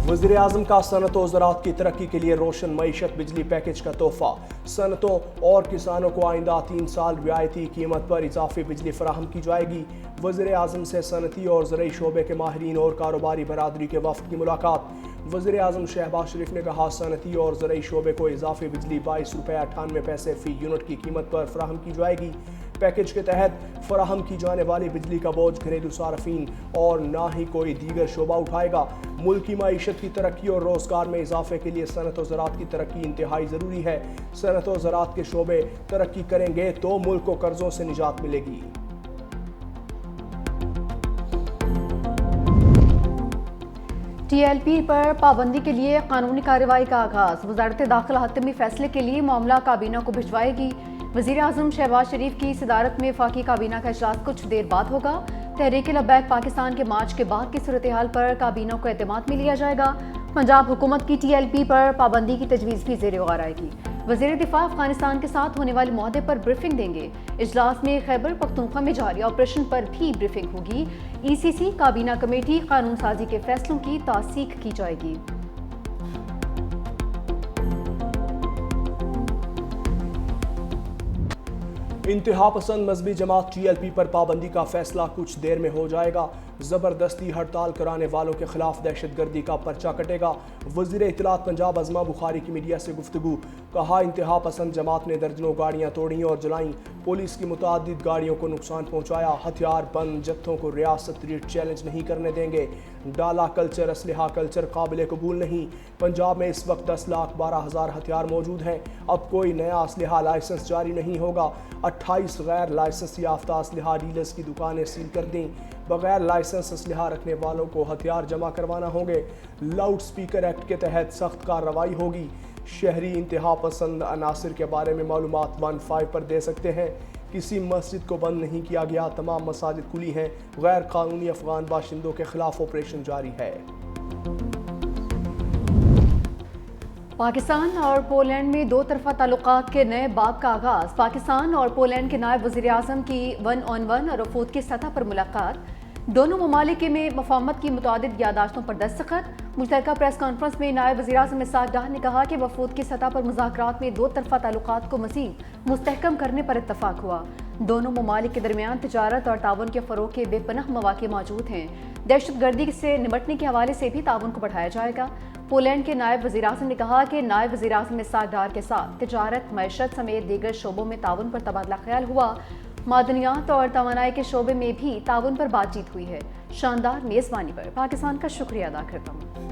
وزیر اعظم کا صنعت و زراعت کی ترقی کے لیے روشن معیشت بجلی پیکج کا تحفہ. صنعتوں اور کسانوں کو آئندہ 3 سال رعایتی قیمت پر اضافی بجلی فراہم کی جائے گی. وزیر اعظم سے صنعتی اور زرعی شعبے کے ماہرین اور کاروباری برادری کے وفد کی ملاقات. وزیر اعظم شہباز شریف نے کہا صنعتی اور زرعی شعبے کو اضافی بجلی 22.98 فی یونٹ کی قیمت پر فراہم کی جائے گی. پیکج کے تحت فراہم کی جانے والی بجلی کا بوجھ گھریلو صارفین اور نہ ہی کوئی دیگر شعبہ اٹھائے گا. ملکی معیشت کی ترقی اور روزگار میں اضافے کے لیے صنعت و زراعت کی ترقی انتہائی ضروری ہے. صنعت و زراعت کے شعبے ترقی کریں گے تو ملک کو قرضوں سے نجات ملے گی. ٹی ایل پی پر پابندی کے لیے قانونی کارروائی کا آغاز. وزارت داخلہ حتمی فیصلے کے لیے معاملہ کابینہ کو بھجوائے گی. وزیر اعظم شہباز شریف کی صدارت میں وفاقی کابینہ کا اجلاس کچھ دیر بعد ہوگا. تحریک لبیک پاکستان کے مارچ کے بعد کی صورتحال پر کابینہ کو اعتماد میں لیا جائے گا. پنجاب حکومت کی ٹی ایل پی پر پابندی کی تجویز بھی زیر غور آئے گی. وزیر دفاع افغانستان کے ساتھ ہونے والے معاہدے پر بریفنگ دیں گے. اجلاس میں خیبر پختونخوا میں جاری آپریشن پر بھی بریفنگ ہوگی. ای سی سی کابینہ کمیٹی قانون سازی کے فیصلوں کی توثیق کی جائے گی. انتہا پسند مذہبی جماعت ٹی ایل پی پر پابندی کا فیصلہ کچھ دیر میں ہو جائے گا. زبردستی ہڑتال کرانے والوں کے خلاف دہشت گردی کا پرچہ کٹے گا. وزیر اطلاعات پنجاب ازما بخاری کی میڈیا سے گفتگو. کہا انتہا پسند جماعت نے درجنوں گاڑیاں توڑیں اور جلائیں. پولیس کی متعدد گاڑیوں کو نقصان پہنچایا. ہتھیار بند جتھوں کو ریاست ریٹ چیلنج نہیں کرنے دیں گے. ڈالا کلچر اسلحہ کلچر قابل قبول نہیں. پنجاب میں اس وقت 10,12,000 ہتھیار موجود ہیں. اب کوئی نیا اسلحہ لائسنس جاری نہیں ہوگا. 28 غیر لائسنس یافتہ اسلحہ ڈیلرز کی دکانیں سیل کر دیں. بغیر لائسنس اسلحہ رکھنے والوں کو ہتھیار جمع کروانا ہوں گے. لاؤڈ سپیکر ایکٹ کے تحت سخت کارروائی ہوگی. شہری انتہا پسند عناصر کے بارے میں معلومات 15 پر دے سکتے ہیں. کسی مسجد کو بند نہیں کیا گیا. تمام مساجد کھلی ہیں. غیر قانونی افغان باشندوں کے خلاف آپریشن جاری ہے. پاکستان اور پولینڈ میں دو طرفہ تعلقات کے نئے باب کا آغاز. پاکستان اور پولینڈ کے نائب وزیر اعظم کی 1 on 1 اور وفود کی سطح پر ملاقات. دونوں ممالک میں مفاہمت کی متعدد یادداشتوں پر دستخط. مشترکہ پریس کانفرنس میں نائب وزیر اعظم اسحاق ڈار نے کہا کہ وفود کی سطح پر مذاکرات میں دو طرفہ تعلقات کو مزید مستحکم کرنے پر اتفاق ہوا. دونوں ممالک کے درمیان تجارت اور تعاون کے فروغ کے بے پناہ مواقع موجود ہیں. دہشت گردی سے نمٹنے کے حوالے سے بھی تعاون کو بڑھایا جائے گا. پولینڈ کے نائب وزیر اعظم نے کہا کہ نائب وزیر اعظم اسحاق ڈار کے ساتھ تجارت معیشت سمیت دیگر شعبوں میں تعاون پر تبادلہ خیال ہوا. معدنیات اور توانائی کے شعبے میں بھی تعاون پر بات چیت ہوئی ہے. شاندار میزبانی پر پاکستان کا شکریہ ادا کرتا ہوں.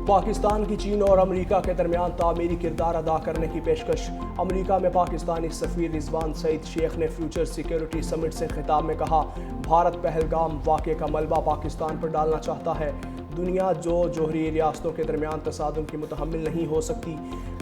پاکستان کی چین اور امریکہ کے درمیان تعمیری کردار ادا کرنے کی پیشکش. امریکہ میں پاکستانی سفیر رضوان سعید شیخ نے فیوچر سیکیورٹی سمٹ سے خطاب میں کہا بھارت پہلگام واقعے کا ملبہ پاکستان پر ڈالنا چاہتا ہے. دنیا جو جوہری ریاستوں کے درمیان تصادم کی متحمل نہیں ہو سکتی.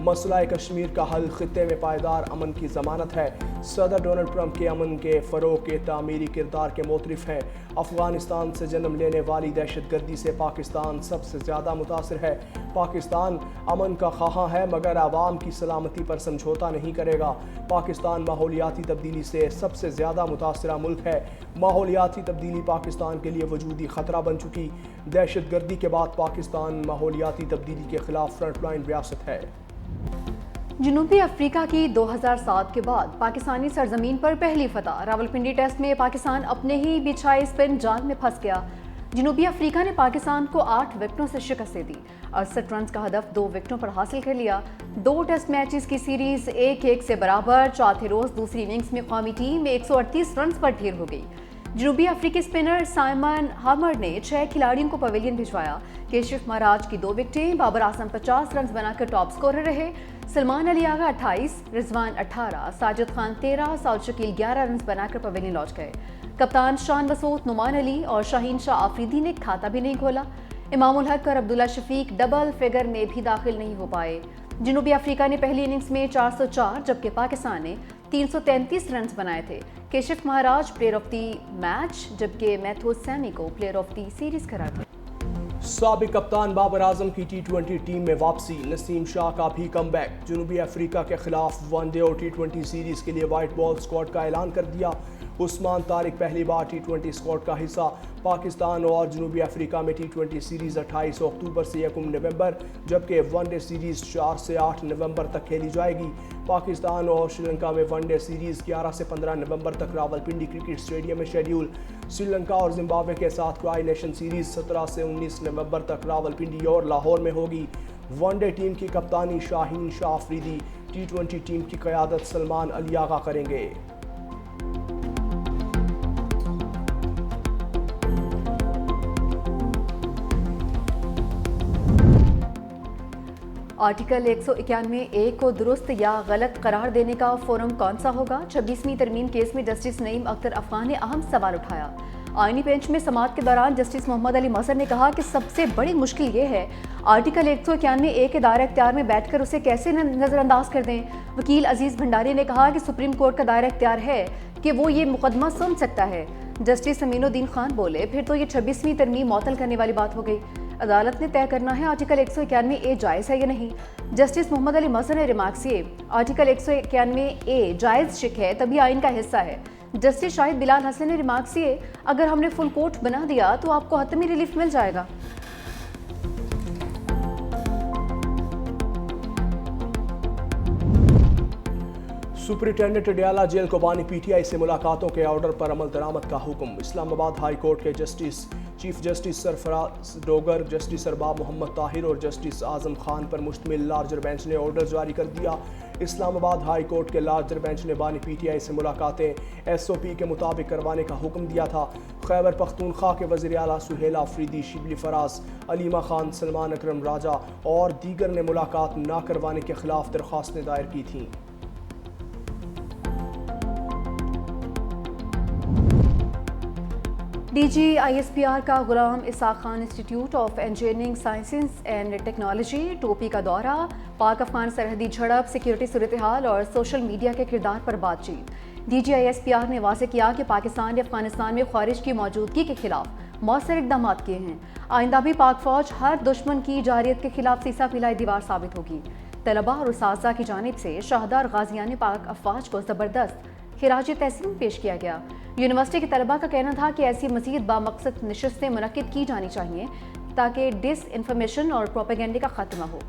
مسئلہ کشمیر کا حل خطے میں پائیدار امن کی ضمانت ہے. صدر ڈونلڈ ٹرمپ کے امن کے فروغ کے تعمیری کردار کے معترف ہیں. افغانستان سے جنم لینے والی دہشت گردی سے پاکستان سب سے زیادہ متاثر ہے. پاکستان امن کا خواہاں ہے مگر عوام کی سلامتی پر سمجھوتا نہیں کرے گا. پاکستان ماحولیاتی تبدیلی سے سب سے زیادہ متاثرہ ملک ہے. ماحولیاتی تبدیلی پاکستان کے لیے وجودی خطرہ بن چکی. دہشت گردی کے بعد پاکستان ماحولیاتی تبدیلی کے خلاف فرنٹ لائن ریاست ہے. جنوبی افریقہ کی 2007 کے بعد پاکستانی سرزمین پر پہلی فتح. راولپنڈی ٹیسٹ میں پاکستان اپنے ہی بچھائے اسپن جال میں پھنس گیا. جنوبی افریقہ نے پاکستان کو 8 وکٹوں سے شکست دے دی. 68 رنز کا ہدف 2 وکٹوں پر حاصل کر لیا. 2 ٹیسٹ میچز کی سیریز 1-1 سے برابر. چوتھے روز دوسری اننگز میں قومی ٹیم 138 رنز پر ڈھیر ہو گئی. جنوبی افریقی اسپنر سائمن ہامر نے 6 کھلاڑیوں کو پویلین بھجوایا. کیشف مہاراج کی 2 وکٹیں. بابر اعظم 50 رنز بنا کر ٹاپ سکورر رہے. سلمان علی آغا 28, رضوان 18, ساجد خان 13, سعود شکیل 11 رنز بنا کر پویلین لوٹ گئے. کپتان شان بسوت, نعمان علی اور شاہین شاہ آفریدی نے کھاتا بھی نہیں کھولا. امام الحق اور عبداللہ شفیق ڈبل فگر میں بھی داخل نہیں ہو پائے. جنوبی افریقہ نے پہلی اننگز میں 404 جبکہ پاکستان نے 333 رنز بنائے تھے. کیشف مہاراج پلیئر آف دی میچ جبکہ میتھو سیمی کو پلیئر آف دی سیریز قرار دیا. سابق کپتان بابر اعظم کی ٹی20 ٹیم میں واپسی، نسیم شاہ کا بھی کم بیک، جنوبی افریقہ کے خلاف ون ڈے اور ٹی20 سیریز کے لیے وائٹ بال اسکواڈ کا اعلان کر دیا۔ عثمان طارق پہلی بار ٹی20 اسکواڈ کا حصہ۔ پاکستان اور جنوبی افریقہ میں ٹی20 سیریز 28 اکتوبر سے 1 نومبر جبکہ ون ڈے سیریز 4 سے 8 نومبر تک کھیلی جائے گی۔ پاکستان اور سری لنکا میں ون ڈے سیریز 11 سے 15 نومبر تک راولپنڈی کرکٹ اسٹیڈیم میں شیڈیول۔ سری لنکا اور زمبابوے کے ساتھ ٹرائی نیشن سیریز 17 سے 19 نومبر تک راولپنڈی اور لاہور میں ہوگی۔ ون ڈے ٹیم کی کپتانی شاہین شاہ آفریدی، ٹی20 ٹیم کی قیادت سلمان علی آغا کریں گے۔ آرٹیکل 191(a) کو درست یا غلط قرار دینے کا فورم کون سا ہوگا؟ 26ویں ترمیم کیس میں جسٹس نعیم اختر افغان نے اہم سوال اٹھایا۔ آئینی بینچ میں سماعت کے دوران جسٹس محمد علی مظہر نے کہا کہ سب سے بڑی مشکل یہ ہے آرٹیکل 191(a) کے دائرہ اختیار میں بیٹھ کر اسے کیسے نظر انداز کر دیں۔ وکیل عزیز بھنڈاری نے کہا کہ سپریم کورٹ کا دائرہ اختیار ہے کہ وہ یہ مقدمہ سن سکتا ہے۔ جسٹس امین الدین خان بولے پھر تو یہ 26ویں ترمیم معطل کرنے والی بات ہو گئی، عدالت نے طے کرنا ہے آرٹیکل 191(a) جائز ہے یا نہیں۔ جسٹس محمد علی مظہر نے ریمارکس کیے، آرٹیکل 191(a) جائز شک ہے تبھی آئین کا حصہ ہے۔ جسٹس شاہد بلال حسن نے ریمارکس کیے، اگر ہم نے فل کورٹ بنا دیا تو آپ کو حتمی ریلیف مل جائے گا۔ سپرنٹینڈنٹ ڈیالہ جیل کو بانی پی ٹی آئی سے ملاقاتوں کے آرڈر پر عمل درآمد کا حکم۔ اسلام آباد ہائی کورٹ کے چیف جسٹس سرفراز ڈوگر، جسٹس ارباب محمد طاہر اور جسٹس اعظم خان پر مشتمل لارجر بینچ نے آرڈر جاری کر دیا۔ اسلام آباد ہائی کورٹ کے لارجر بینچ نے بانی پی ٹی آئی سے ملاقاتیں ایس او پی کے مطابق کروانے کا حکم دیا تھا۔ خیبر پختونخوا کے وزیر اعلیٰ سہیل آفریدی، شبلی فراز، علیمہ خان، سلمان اکرم راجہ اور دیگر نے ملاقات نہ کروانے کے خلاف درخواستیں دائر کی تھیں۔ D G I S P R کا Ghulam Ishaq Khan institute of engineering sciences and technology Topi کا دورہ، پاک افغان سرحدی جھڑپ، سیکیورٹی صورتحال اور سوشل میڈیا کے کردار پر بات چیت۔ D G I S P R نے واضح کیا کہ پاکستان نے افغانستان میں خارج کی موجودگی کے خلاف مؤثر اقدامات کیے ہیں، آئندہ بھی پاک فوج ہر دشمن کی جارحیت کے خلاف سیسا پلائی دیوار ثابت ہوگی۔ طلباء اور اساتذہ کی جانب سے شہداء اور غازیان پاک افواج کو زبردست خراج تحسین پیش کیا گیا۔ یونیورسٹی کے طلباء کا کہنا تھا کہ ایسی مزید بامقصد نشستیں منعقد کی جانی چاہیے تاکہ ڈس انفارمیشن اور پروپیگنڈے کا خاتمہ ہو۔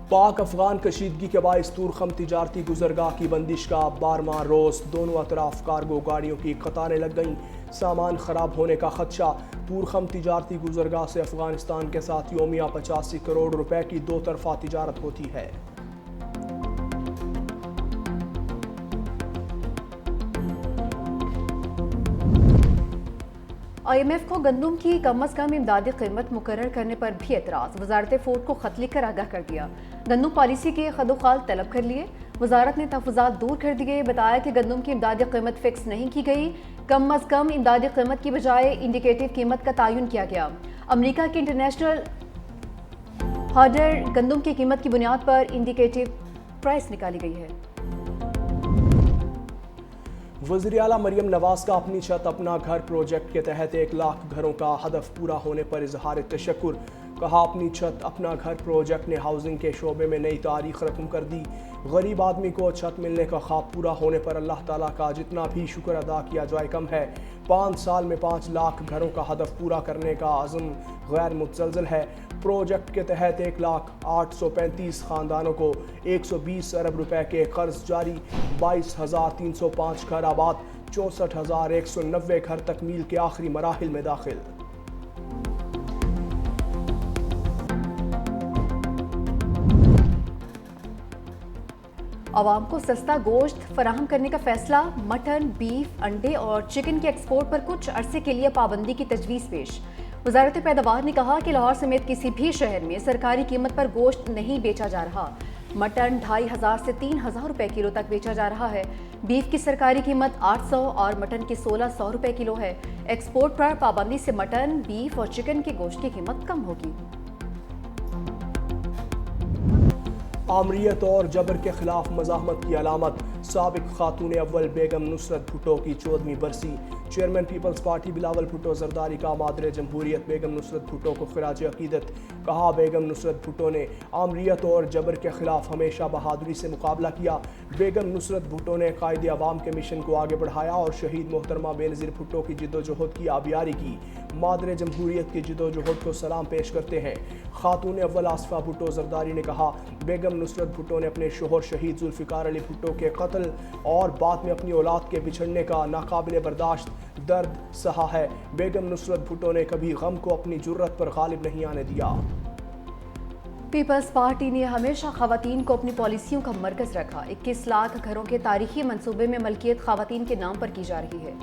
پاک افغان کشیدگی کے باعث تورخم تجارتی گزرگاہ کی بندش کا 12واں روز، دونوں اطراف کارگو گاڑیوں کی قطاریں لگ گئیں، سامان خراب ہونے کا خدشہ۔ تورخم تجارتی گزرگاہ سے افغانستان کے ساتھ یومیہ 85 کروڑ روپے کی دو طرفہ تجارت ہوتی ہے۔ آئی ایم ایف کو گندم کی کم از کم امدادی قیمت مقرر کرنے پر بھی اعتراض، وزارت فوڈ کو خط لکھ کر آگاہ کر دیا، گندم پالیسی کے خد و خال طلب کر لیے، وزارت نے تحفظات دور کر دیے، بتایا کہ گندم کی امدادی قیمت فکس نہیں کی گئی، کم از کم امدادی قیمت کی بجائے انڈیکیٹو قیمت کا تعین کیا گیا۔ امریکہ کے انٹرنیشنل ہارڈر گندم کی قیمت کی بنیاد پر انڈیکیٹو پرائس نکالی گئی ہے۔ وزیر اعلیٰ مریم نواز کا اپنی چھت اپنا گھر پروجیکٹ کے تحت 1 لاکھ گھروں کا ہدف پورا ہونے پر اظہار تشکر، کہا اپنی چھت اپنا گھر پروجیکٹ نے ہاؤسنگ کے شعبے میں نئی تاریخ رقم کر دی، غریب آدمی کو چھت ملنے کا خواب پورا ہونے پر اللہ تعالیٰ کا جتنا بھی شکر ادا کیا جائے کم ہے، 5 سال میں 5 لاکھ گھروں کا ہدف پورا کرنے کا عزم غیر متزلزل ہے۔ پروجیکٹ کے تحت 1,835,000 خاندانوں کو 120 ارب روپے کے قرض جاری، 22,305 گھر آباد، 64,190 گھر تکمیل کے آخری مراحل میں داخل۔ عوام کو سستا گوشت فراہم کرنے کا فیصلہ، مٹن، بیف، انڈے اور چکن کے ایکسپورٹ پر کچھ عرصے کے لیے پابندی کی تجویز پیش۔ وزارت پیداوار نے کہا کہ لاہور سمیت کسی بھی شہر میں سرکاری قیمت پر گوشت نہیں بیچا جا رہا، مٹن 2,500 سے 3,000 روپے کلو تک بیچا جا رہا ہے، بیف کی سرکاری قیمت 800 اور مٹن کی 1,600 روپے کلو ہے۔ ایکسپورٹ پر پابندی سے مٹن، بیف اور چکن کے گوشت کی قیمت کم ہوگی۔ آمریت اور جبر کے خلاف مزاحمت کی علامت، سابق خاتون اول بیگم نصرت بھٹو کی 14ویں برسی، chairman Peoples Party Bilawal Bhutto Zardari کا مادر جمہوریت بیگم نصرت بھٹو کو خراج عقیدت۔ کہا بیگم نصرت بھٹو نے آمریت اور جبر کے خلاف ہمیشہ بہادری سے مقابلہ کیا۔ بیگم نصرت بھٹو نے قائد عوام کے مشن کو آگے بڑھایا اور شہید محترمہ بینظیر بھٹو کی جدوجہد کی آبیاری کی۔ مادر جمہوریت کی جدوجہد کو سلام پیش کرتے ہیں خاتون اول آصفہ بھٹو زرداری نے کہا، بیگم نصرت بھٹو نے اپنے شوہر شہید ذوالفقار علی بھٹو کے قتل اور بعد میں اپنی اولاد کے بچھڑنے کا ناقابل برداشت درد سہا ہے۔ بیگم نصرت بھٹو نے کبھی غم کو اپنی جرت پر غالب نہیں آنے دیا۔ پیپلز پارٹی نے ہمیشہ خواتین کو اپنی پالیسیوں کا مرکز رکھا۔ 21 لاکھ گھروں کے تاریخی منصوبے میں ملکیت خواتین کے نام پر کی جا رہی ہے۔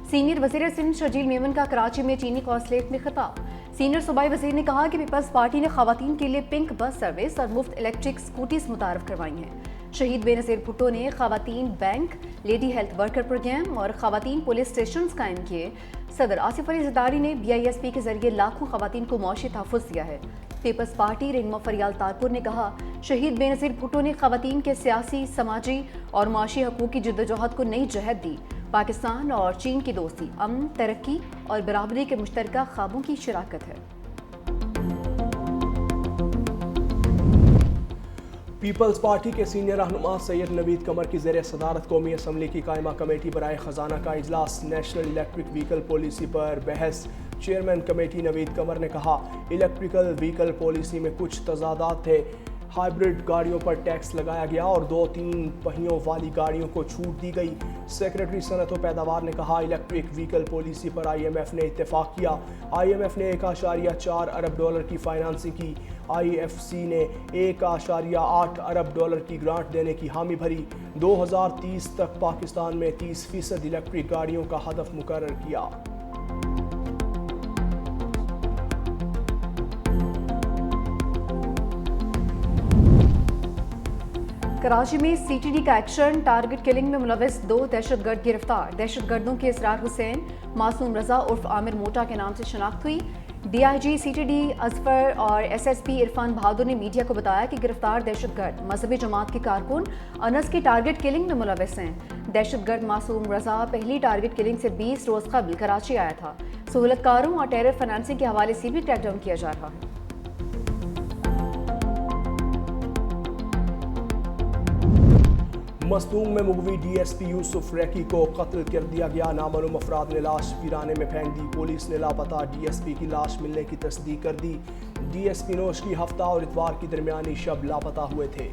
سینئر وزیر سندھ شرجیل میمن کا کراچی میں چینی قونصلیٹ میں خطاب۔ سینئر صوبائی وزیر نے کہا کہ پیپلز پارٹی نے خواتین کے لیے پنک بس سروس اور مفت الیکٹرک سکوٹیز متعارف کروائی ہیں۔ شہید بینظیر بھٹو نے خواتین bank, lady health worker programme اور خواتین پولیس اسٹیشنز قائم کیے۔ صدر آصف علی زرداری نے BISP کے ذریعے لاکھوں خواتین کو معاشی تحفظ دیا ہے۔ پیپلز پارٹی رہنما فریال تارپور نے کہا، شہید بینظیر بھٹو نے خواتین کے سیاسی، سماجی اور معاشی حقوق کی جدوجہد کو نئی جہت دی۔ پاکستان اور چین کی دوستی، امن، ترقی اور برابری کے مشترکہ خوابوں کی شراکت ہے۔ پیپلز پارٹی کے سینئر رہنما سید نوید قمر کی زیر صدارت قومی اسمبلی کی قائمہ کمیٹی برائے خزانہ کا اجلاس۔ نیشنل الیکٹرک وہیکل پالیسی پر بحث۔ چیئرمین کمیٹی نوید قمر نے کہا، الیکٹریکل وہیکل پالیسی میں کچھ تضادات تھے۔ ہائیبرڈ گاڑیوں پر ٹیکس لگایا گیا اور 2-3 پہیوں والی گاڑیوں کو چھوٹ دی گئی۔ سیکریٹری صنعت و پیداوار نے کہا، الیکٹرک وہیکل پالیسی پر IMF نے اتفاق کیا۔ IMF نے $1.4 ارب کی فائنانسنگ کی۔ IFC نے $1.8 ارب کی گرانٹ دینے کی حامی بھری۔ 2030 تک پاکستان میں 30% الیکٹرک گاڑیوں کا ہدف مقرر کیا۔ کراچی میں CTD کا ایکشن، ٹارگٹ کلنگ میں ملوث 2 دہشت گرد گرفتار۔ دہشت گردوں کے اسرار حسین، معصوم رضا عرف عامر موٹا کے نام سے شناخت ہوئی۔ DIG CTD اظفر اور SSP عرفان بہادر نے میڈیا کو بتایا کہ گرفتار دہشت گرد مذہبی جماعت کے کارکن انس کی ٹارگٹ کلنگ میں ملوث ہیں۔ دہشت گرد معصوم رضا پہلی ٹارگٹ کلنگ سے 20 روز قبل کراچی آیا تھا۔ سہولت کاروں اور ٹیرر فنانسنگ کے حوالے سے بھی کریک ڈاؤن کیا جا رہا ہے۔ مصدوم میں مغوی DSP یوسف ریکی کو قتل کر دیا گیا۔ نامعلوم افراد نے لاش ویرانے میں پھینک دی۔ پولیس نے لاپتہ DSP کی لاش ملنے کی تصدیق کر دی۔ DSP نوش کی ہفتہ اور اتوار کی درمیانی شب لاپتہ ہوئے تھے۔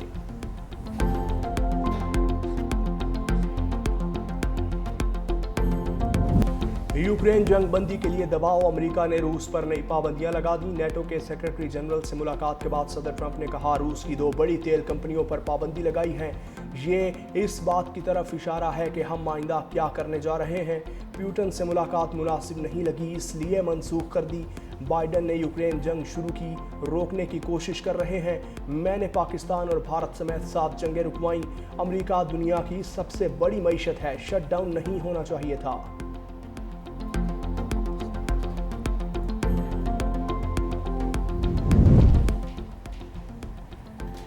یوکرین جنگ بندی کے لیے دباؤ، امریکہ نے روس پر نئی پابندیاں لگا دیں۔ نیٹو کے سیکرٹری جنرل سے ملاقات کے بعد صدر ٹرمپ نے کہا، روس کی 2 بڑی تیل کمپنیوں پر پابندی لگائی ہے۔ یہ اس بات کی طرف اشارہ ہے کہ ہم آئندہ کیا کرنے جا رہے ہیں۔ پیوٹن سے ملاقات مناسب نہیں لگی، اس لیے منسوخ کر دی۔ بائیڈن نے یوکرین جنگ شروع کی روکنے کی کوشش کر رہے ہیں۔ میں نے پاکستان اور بھارت سمیت 7 جنگیں رکوائیں۔ امریکہ دنیا کی سب سے بڑی معیشت ہے، شٹ ڈاؤن نہیں ہونا چاہیے تھا۔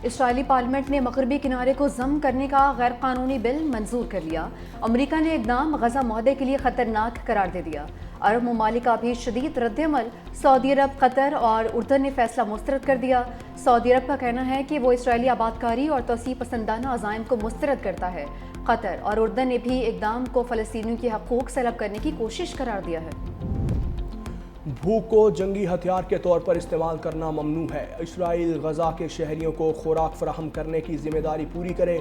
اسرائیلی پارلیمنٹ نے مغربی کنارے کو ضم کرنے کا غیر قانونی بل منظور کر لیا۔ امریکہ نے اقدام غزہ معاہدے کے لیے خطرناک قرار دے دیا۔ عرب ممالک کا بھی شدید رد عمل۔ سعودی عرب، قطر اور اردن نے فیصلہ مسترد کر دیا۔ سعودی عرب کا کہنا ہے کہ وہ اسرائیلی آبادکاری اور توسیع پسندانہ عزائم کو مسترد کرتا ہے۔ قطر اور اردن نے بھی اقدام کو فلسطینیوں کے حقوق سلب کرنے کی کوشش قرار دیا ہے۔ بھوک کو جنگی ہتھیار کے طور پر استعمال کرنا ممنوع ہے۔ اسرائیل غزہ کے شہریوں کو خوراک فراہم کرنے کی ذمہ داری پوری کرے۔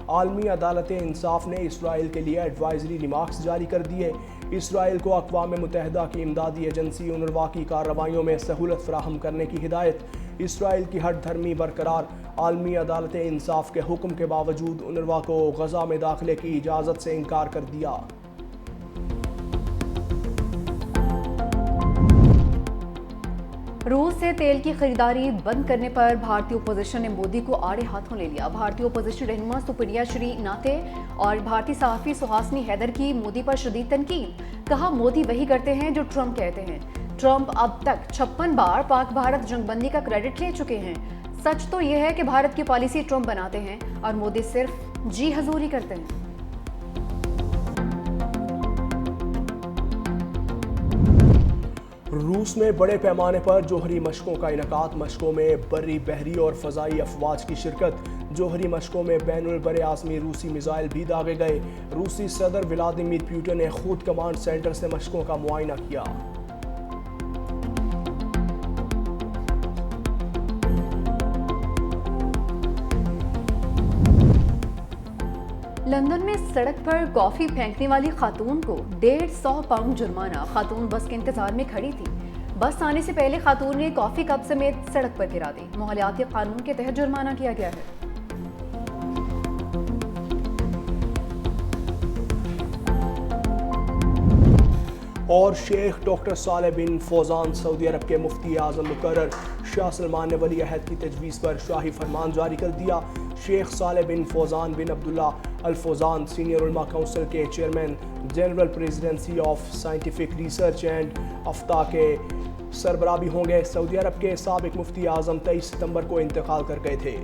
عالمی عدالت انصاف نے اسرائیل کے لیے ایڈوائزری ریمارکس جاری کر دیے۔ اسرائیل کو اقوام متحدہ کی امدادی ایجنسی اونروا کی کارروائیوں میں سہولت فراہم کرنے کی ہدایت۔ اسرائیل کی ہٹ دھرمی برقرار۔ عالمی عدالت انصاف کے حکم کے باوجود اونروا کو غزہ میں داخلے کی اجازت سے انکار کر دیا۔ روس سے تیل کی خریداری بند کرنے پر بھارتی اپوزیشن نے مودی کو آڑے ہاتھوں لے لیا۔ بھارتی اپوزیشن رہنما سپریا شری ناتے اور بھارتی صحافی سہاسنی حیدر کی مودی پر شدید تنقید۔ کہا، مودی وہی کرتے ہیں جو ٹرمپ کہتے ہیں۔ ٹرمپ اب تک 56 بار پاک بھارت جنگ بندی کا کریڈٹ لے چکے ہیں۔ سچ تو یہ ہے کہ بھارت کی پالیسی ٹرمپ بناتے ہیں اور مودی صرف جی حضوری کرتے ہیں۔ روس میں بڑے پیمانے پر جوہری مشقوں کا انعقاد، مشقوں میں بری، بحری اور فضائی افواج کی شرکت۔ جوہری مشقوں میں بین البر اعظمی روسی میزائل بھی داغے گئے۔ روسی صدر ولادیمیر پوٹن نے خود کمانڈ سینٹر سے مشقوں کا معائنہ کیا۔ لندن میں سڑک پر کافی پھینکنے والی خاتون کو 150 پاؤنڈ جرمانہ۔ خاتون بس کے انتظار میں کھڑی تھی۔ بس آنے سے پہلے خاتون نے کافی کپ سمیت سڑک پر گرا دی۔ ماحولیاتی قانون کے تحت جرمانہ کیا گیا ہے۔ اور شیخ ڈاکٹر صالح بن فوزان سعودی عرب کے مفتی اعظم مقرر۔ شاہ سلمان نے ولی عہد کی تجویز پر شاہی فرمان جاری کر دیا۔ Sheikh Saleh bin Fawzan bin Abdullah Alfawzan senior علماء کونسل کے chairman, general presidency of scientific research and افتاء کے سربراہ بھی ہوں گے۔ سعودی عرب کے سابق مفتی اعظم 23 ستمبر کو انتقال کر گئے تھے۔